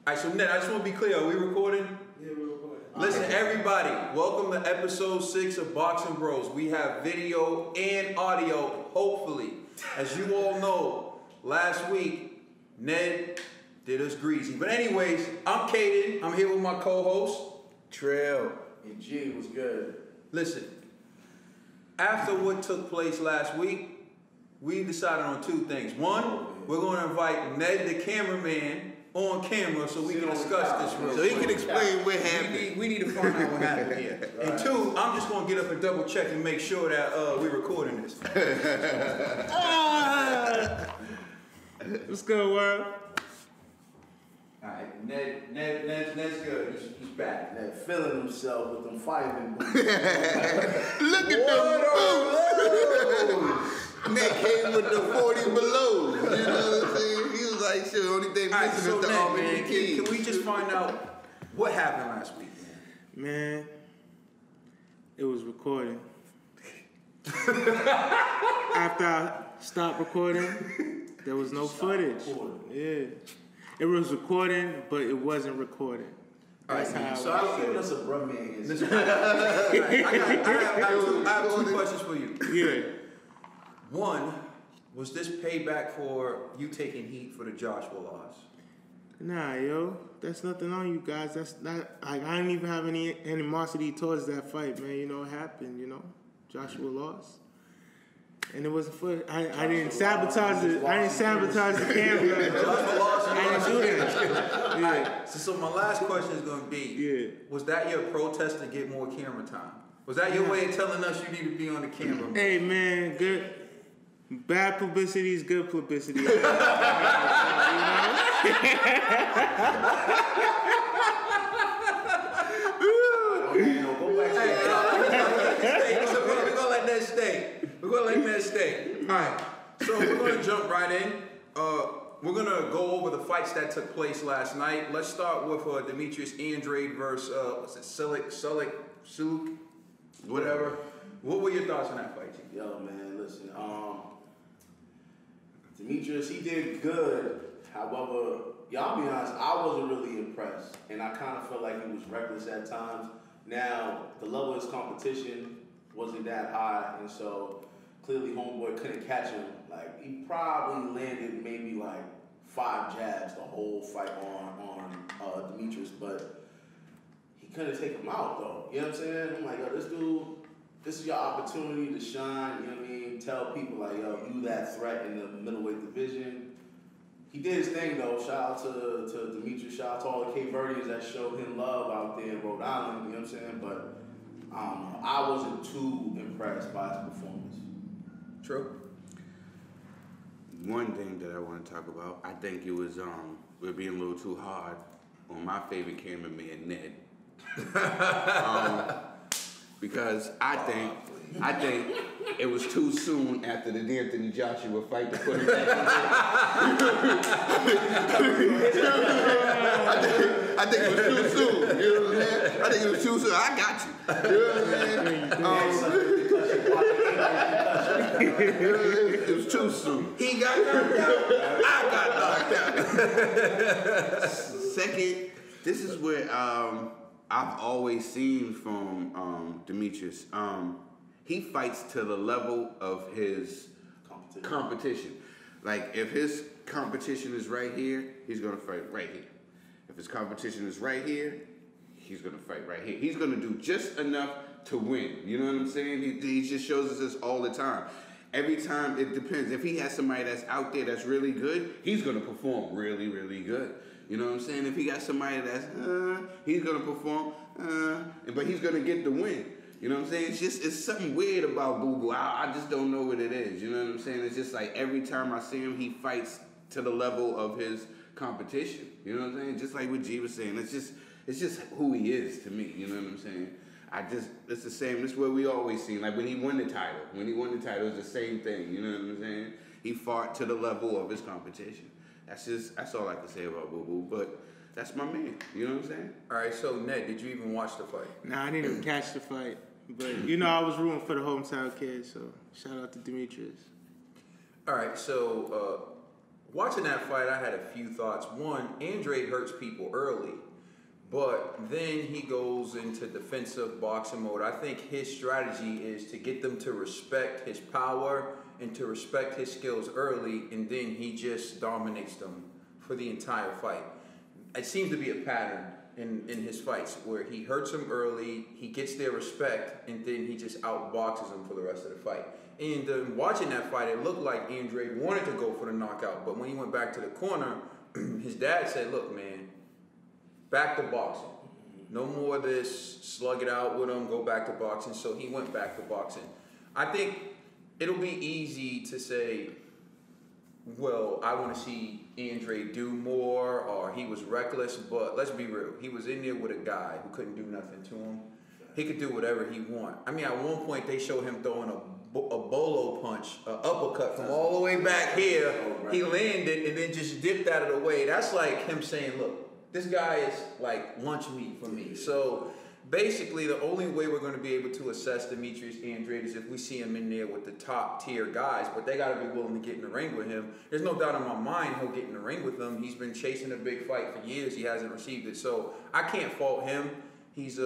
All right, so Ned, I just want to be clear. Are we recording? Yeah, we're recording. Listen, everybody, welcome to episode 6 of Boxing Bros. We have video and audio, hopefully. As you all know, last week, Ned did us greasy. But anyways, I'm Kaden. I'm here with my co-host, Trail. And G was good. Listen, after what took place last week, we decided on two things. One, we're going to invite Ned, the cameraman, on camera so we can discuss this real So he quick. can explain what happened. We need to find out what happened here. Right. And two, I'm just going to get up and double check and make sure that we're recording this. What's good, world? Alright, Ned's good. He's back. Ned feeling himself with them fighting boots. Look at them boots. Ned came with the 40 below. You know what I'm saying? He was like, shit, the only thing missing is the arm and the key. Can we just find out what happened last week, Man, it was recording. After I stopped recording, there was no footage. Yeah. It was recording, but it wasn't recording. That's how So I was giving us a bruh man. Listen, I have two questions for you. Yeah. One, was this payback for you taking heat for the Joshua loss? Nah, yo, that's nothing on you guys. That's not like I didn't even have any animosity towards that fight, man. You know what happened? You know, Joshua lost, and it wasn't for. I didn't sabotage it. I didn't sabotage the camera. Joshua lost. I didn't do that. Yeah. Right, so my last question is going to be: was that your protest to get more camera time? Was that your way of telling us you need to be on the camera? Hey, man, good. Bad publicity is good publicity. You know? Go back We're gonna let that stay. All right. So we're gonna jump right in. We're gonna go over the fights that took place last night. Let's start with Demetrius Andrade versus Sulecki, whatever. What were your thoughts on that fight, G? Yo, man, listen. Demetrius, he did good. However, y'all be honest, I wasn't really impressed. And I kind of felt like he was reckless at times. Now, the level of his competition wasn't that high. And so, clearly, homeboy couldn't catch him. Like, he probably landed maybe like 5 jabs the whole fight on Demetrius. But he couldn't take him out, though. You know what I'm saying? I'm like, yo, this dude... This is your opportunity to shine, you know what I mean? Tell people, like, yo, you that threat in the middleweight division. He did his thing, though. Shout out to Demetrius. Shout out to all the Cape Verdeans that showed him love out there in Rhode Island, you know what I'm saying? But, I don't know. I wasn't too impressed by his performance. True. One thing that I want to talk about, I think it was, we're being a little too hard on my favorite cameraman, Ned. Because I think it was too soon after the Anthony Joshua fight to put him back in there. I think it was too soon. You know what I'm saying? I think it was too soon. I got you. You know what I'm saying? It was too soon. He got knocked out. I got knocked out. Second, this is where I've always seen from Demetrius. He fights to the level of his competition. Like, if his competition is right here, he's going to fight right here. If his competition is right here, he's going to fight right here. He's going to do just enough to win. You know what I'm saying? He just shows us this all the time. Every time, it depends. If he has somebody that's out there that's really good, he's going to perform really, really good. You know what I'm saying? If he got somebody that's, he's going to perform, but he's going to get the win. You know what I'm saying? It's something weird about Boo Boo. I just don't know what it is. You know what I'm saying? It's just like every time I see him, he fights to the level of his competition. You know what I'm saying? Just like what G was saying. It's just who he is to me. You know what I'm saying? It's the same. This is what we always seen. Like when he won the title. When he won the title, it was the same thing. You know what I'm saying? He fought to the level of his competition. That's all I can say about Boo Boo. But that's my man. You know what I'm saying? All right, so Ned, did you even watch the fight? Nah, I didn't even catch the fight. But, you know, I was rooting for the hometown kid, so shout out to Demetrius. All right, so Watching that fight, I had a few thoughts. One, Andrade hurts people early, but then he goes into defensive boxing mode. I think his strategy is to get them to respect his power and to respect his skills early, and then he just dominates them for the entire fight. It seems to be a pattern in his fights where he hurts them early, he gets their respect, and then he just outboxes them for the rest of the fight. And watching that fight, it looked like Andrade wanted to go for the knockout, but when he went back to the corner, his dad said, look, man, back to boxing. No more of this, slug it out with him, go back to boxing. So he went back to boxing. I think it'll be easy to say, well, I want to see Andrade do more, or he was reckless, but let's be real. He was in there with a guy who couldn't do nothing to him. He could do whatever he want. I mean, at one point, they showed him throwing a bolo punch, an uppercut from all the way back here. He landed and then just dipped out of the way. That's like him saying, look, this guy is like lunch meat for me. So basically, the only way we're going to be able to assess Demetrius Andrade is if we see him in there with the top tier guys, but they got to be willing to get in the ring with him. There's no doubt in my mind he'll get in the ring with them. He's been chasing a big fight for years. He hasn't received it. So I can't fault him. He's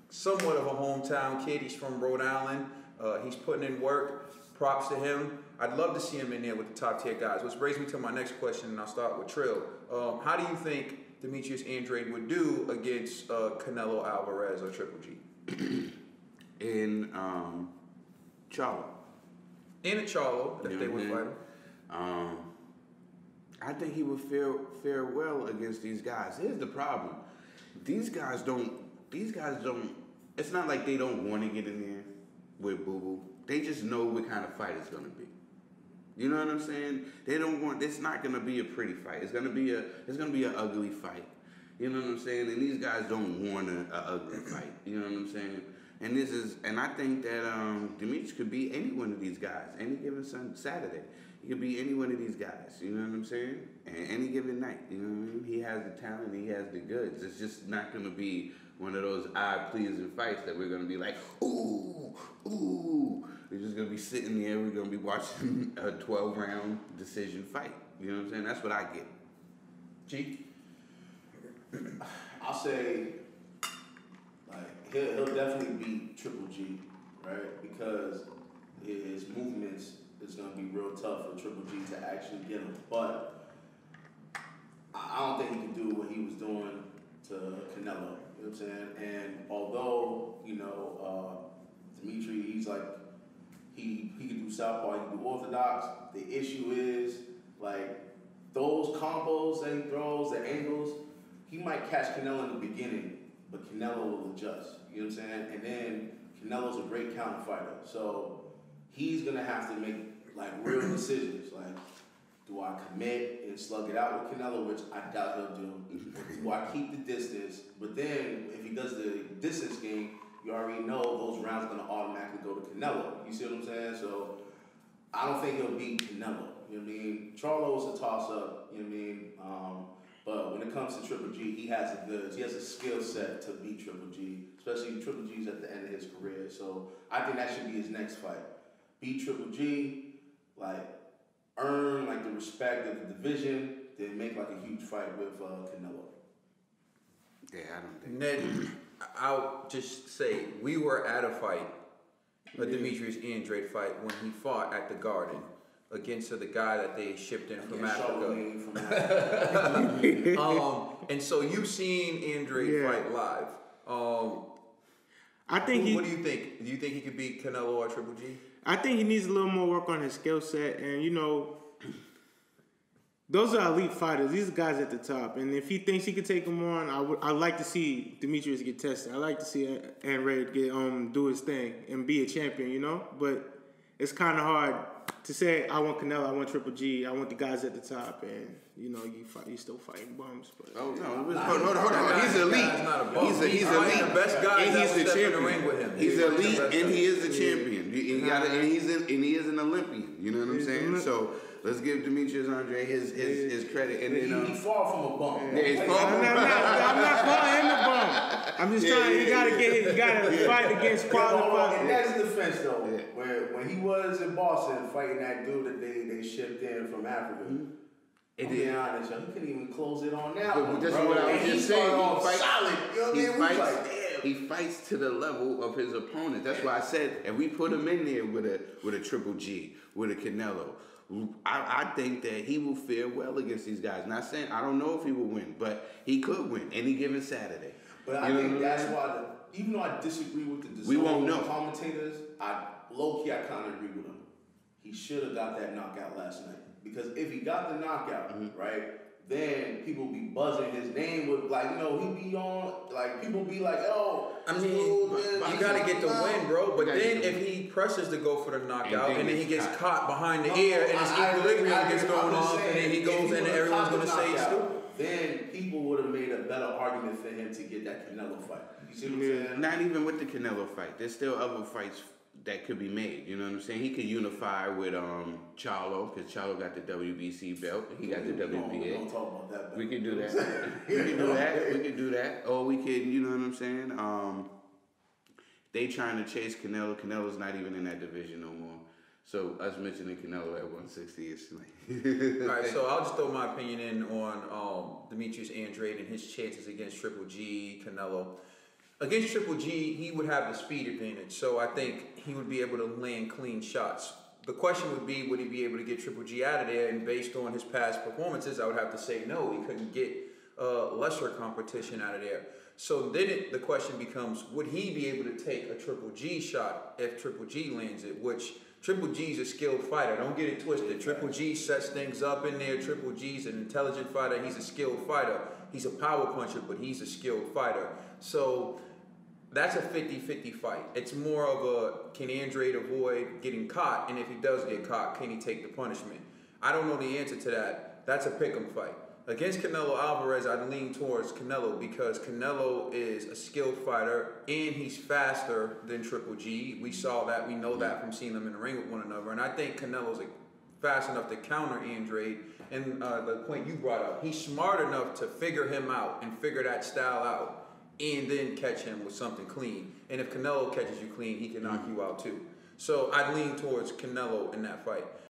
somewhat of a hometown kid. He's from Rhode Island. He's putting in work. Props to him. I'd love to see him in there with the top tier guys, which brings me to my next question, and I'll start with Trill. How do you think Demetrius Andrade would do against Canelo Alvarez or Triple G? In Charlo. In a Charlo, if they would fight him. I think he would fare well against these guys. Here's the problem. These guys don't, it's not like they don't want to get in there with Boo Boo. They just know what kind of fight it's going to be. You know what I'm saying? They don't want, it's not going to be a pretty fight. It's going to be an ugly fight. You know what I'm saying? And these guys don't want an ugly fight. You know what I'm saying? And I think that Demetrius could be any one of these guys, any given Saturday. He could be any one of these guys, you know what I'm saying? And any given night, you know what I mean? He has the talent, he has the goods. It's just not going to be one of those eye-pleasing fights that we're going to be like, ooh, ooh. We're just going to be sitting there, we're going to be watching a 12-round decision fight. You know what I'm saying? That's what I get. G? I'll say, like, he'll definitely beat Triple G, right? Because his movements is going to be real tough for Triple G to actually get him. But I don't think he can do what he was doing to Canelo. You know what I'm saying? And although, Demetri, he's like, he can do southpaw, he can do orthodox. The issue is, like, those combos that he throws, the angles, he might catch Canelo in the beginning, but Canelo will adjust. You know what I'm saying? And then Canelo's a great counter fighter. So he's going to have to make, like, real decisions. Like, do I commit and slug it out with Canelo, which I doubt he'll do? Or do I keep the distance? But then, if he does the distance game, you already know those rounds are going to automatically go to Canelo. You see what I'm saying? So I don't think he'll beat Canelo. You know what I mean? Charlo is a toss-up. You know what I mean? But when it comes to Triple G, he has the goods. He has a skill set to beat Triple G, especially Triple G's at the end of his career. So I think that should be his next fight. Beat Triple G, like, earn, like, the respect of the division, then make, like, a huge fight with Canelo. Yeah, I don't think. Ned, I'll just say, we were at a fight, a Demetrius Andrade fight, when he fought at the Garden against the guy that they shipped in from Africa. And so you've seen Andrade fight live. I think what do you think? Do you think he could beat Canelo or Triple G? I think he needs a little more work on his skill set, and those are elite fighters. These are guys at the top, and if he thinks he could take them on, I'd like to see Demetrius get tested. I'd like to see Andrade get do his thing and be a champion, But it's kind of hard to say I want Canelo, I want Triple G, I want the guys at the top, and you still fighting bums. But oh no, hold on. He's elite. He's elite. The best guy, and he's the champion. In the ring with him. He's elite, and he is the champion. And he is an Olympian. You know what I'm saying? So let's give Demetrius Andrade his credit. And then he's far from a bum. Yeah, he's far from I'm not calling him a bum. I'm just trying. You gotta fight against In qualified. that's defense though. When he was in Boston fighting that dude that they shipped in from Africa. To be honest, yo, he couldn't even close it on now. But that's what I was just saying. Solid. You know what I mean? We like, damn. He fights to the level of his opponent. That's why I said if we put him in there with a Triple G, with a Canelo, I think that he will fare well against these guys. Not saying I don't know if he will win, but he could win any given Saturday. But I think that's why, even though I disagree with the commentators, low-key I kind of agree with him. He should have got that knockout last night. Because if he got the knockout, right, then people be buzzing his name with, like, you know, he be on, like, people be like, oh, I mean, you gotta get the win, bro. But then if he presses to go for the knockout and then he gets caught behind the ear and his equilibrium gets thrown off and then he goes and everyone's gonna say he's stupid. Then people would have made a better argument for him to get that Canelo fight. You see what I'm saying? Not even with the Canelo fight. There's still other fights that could be made. You know what I'm saying? He could unify with Charlo, because Charlo got the WBC belt. He got the WBA. Don't talk about that. We can do that. We can do that. We can do that. Or we can, you know what I'm saying? They trying to chase Canelo. Canelo's not even in that division no more. So us mentioning Canelo at 160 is like. All right, so I'll just throw my opinion in on Demetrius Andrade and his chances against Triple G, Canelo. Against Triple G, he would have the speed advantage, so I think he would be able to land clean shots. The question would be, would he be able to get Triple G out of there? And based on his past performances, I would have to say no. He couldn't get lesser competition out of there. So then the question becomes, would he be able to take a Triple G shot if Triple G lands it? Which Triple G's a skilled fighter. Don't get it twisted. Triple G sets things up in there. Triple G's an intelligent fighter. He's a skilled fighter. He's a power puncher, but he's a skilled fighter. So that's a 50-50 fight. It's more of a, can Andrade avoid getting caught? And if he does get caught, can he take the punishment? I don't know the answer to that. That's a pick'em fight. Against Canelo Alvarez, I'd lean towards Canelo because Canelo is a skilled fighter and he's faster than Triple G. We saw that. We know that from seeing them in the ring with one another. And I think Canelo's fast enough to counter Andrade. And the point you brought up, he's smart enough to figure him out and figure that style out and then catch him with something clean. And if Canelo catches you clean, he can knock you out too. So I'd lean towards Canelo in that fight.